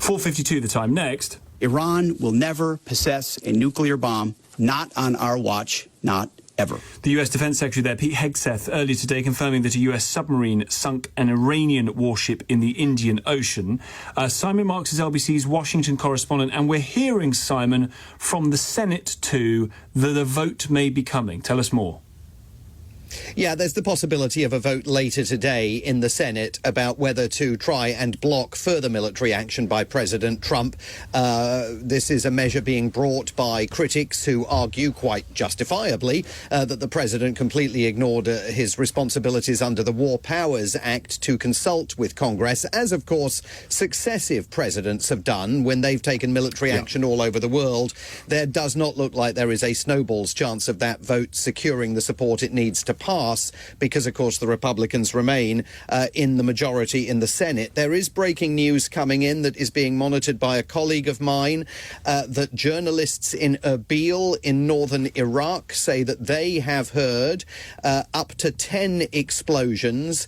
4:52 the time. Next. Iran will never possess a nuclear bomb, not on our watch, not ever. The US Defense Secretary there, Pete Hegseth, earlier today confirming that a US submarine sunk an Iranian warship in the Indian Ocean. Simon Marks is LBC's Washington correspondent, and we're hearing, Simon, from the Senate too, that a vote may be coming. Tell us more. Yeah, there's the possibility of a vote later today in the Senate about whether to try and block further military action by President Trump. This is a measure being brought by critics who argue, quite justifiably, that the president completely ignored his responsibilities under the War Powers Act to consult with Congress, as, of course, successive presidents have done when they've taken military action all over the world. There does not look like there is a snowball's chance of that vote securing the support it needs to pass, because, of course, the Republicans remain in the majority in the Senate. There is breaking news coming in that is being monitored by a colleague of mine, that journalists in Erbil in northern Iraq say that they have heard up to 10 explosions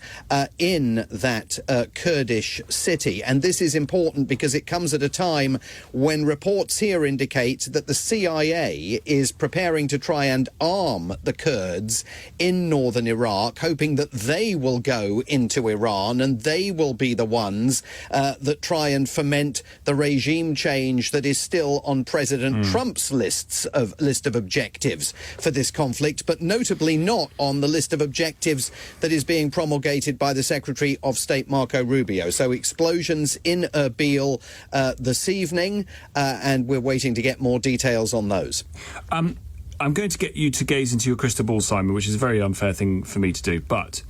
in that Kurdish city. And this is important because it comes at a time when reports here indicate that the CIA is preparing to try and arm the Kurds in northern Iraq, hoping that they will go into Iran and they will be the ones that try and foment the regime change that is still on President Trump's list of objectives for this conflict, but notably not on the list of objectives that is being promulgated by the Secretary of State Marco Rubio. So explosions in Erbil this evening, and we're waiting to get more details on those. I'm going to get you to gaze into your crystal ball, Simon, which is a very unfair thing for me to do, but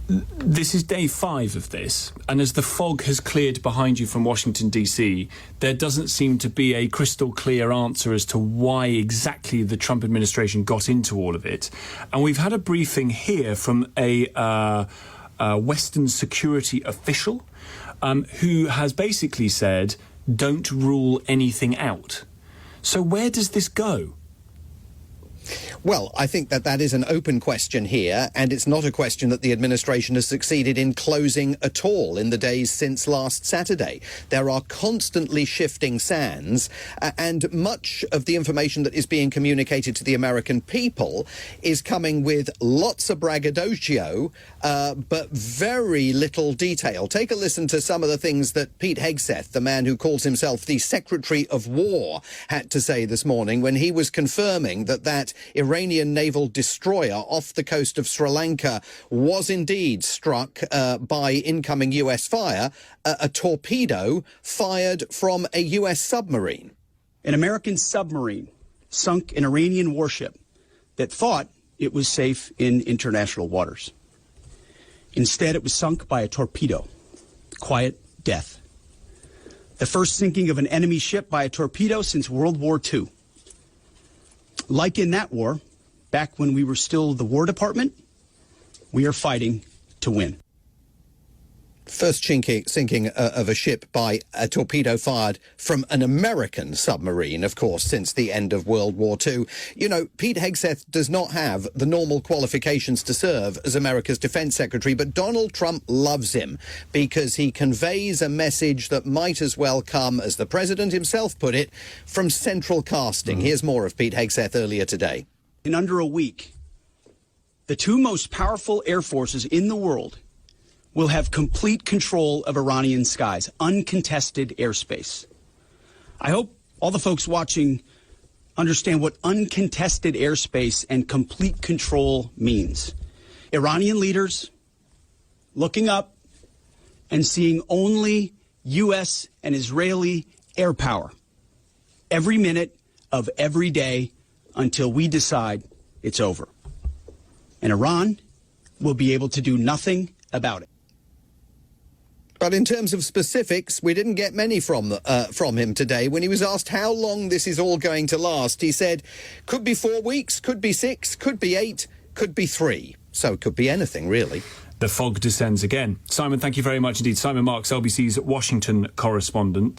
this is day 5 of this, and as the fog has cleared behind you from Washington, D.C., there doesn't seem to be a crystal clear answer as to why exactly the Trump administration got into all of it. And we've had a briefing here from a Western security official who has basically said, don't rule anything out. So where does this go? Well, I think that is an open question here, and it's not a question that the administration has succeeded in closing at all in the days since last Saturday. There are constantly shifting sands, and much of the information that is being communicated to the American people is coming with lots of braggadocio, but very little detail. Take a listen to some of the things that Pete Hegseth, the man who calls himself the Secretary of War, had to say this morning when he was confirming that Iranian naval destroyer off the coast of Sri Lanka was indeed struck by incoming US fire, a torpedo fired from a US submarine. An American submarine sunk an Iranian warship that thought it was safe in international waters. Instead, it was sunk by a torpedo. Quiet death. The first sinking of an enemy ship by a torpedo since World War II. Like in that war, back when we were still the War Department, we are fighting to win. First sinking of a ship by a torpedo fired from an American submarine, of course, since the end of World War II. You know, Pete Hegseth does not have the normal qualifications to serve as America's defense secretary, but Donald Trump loves him because he conveys a message that might as well come, as the president himself put it, from central casting. Here's more of Pete Hegseth earlier today. In under a week, the two most powerful air forces in the world will have complete control of Iranian skies, uncontested airspace. I hope all the folks watching understand what uncontested airspace and complete control means. Iranian leaders looking up and seeing only U.S. and Israeli air power every minute of every day until we decide it's over. And Iran will be able to do nothing about it. But in terms of specifics, we didn't get many from him today. When he was asked how long this is all going to last, he said, could be 4 weeks, could be 6, could be 8, could be 3. So it could be anything, really. The fog descends again. Simon, thank you very much indeed. Simon Marks, LBC's Washington correspondent.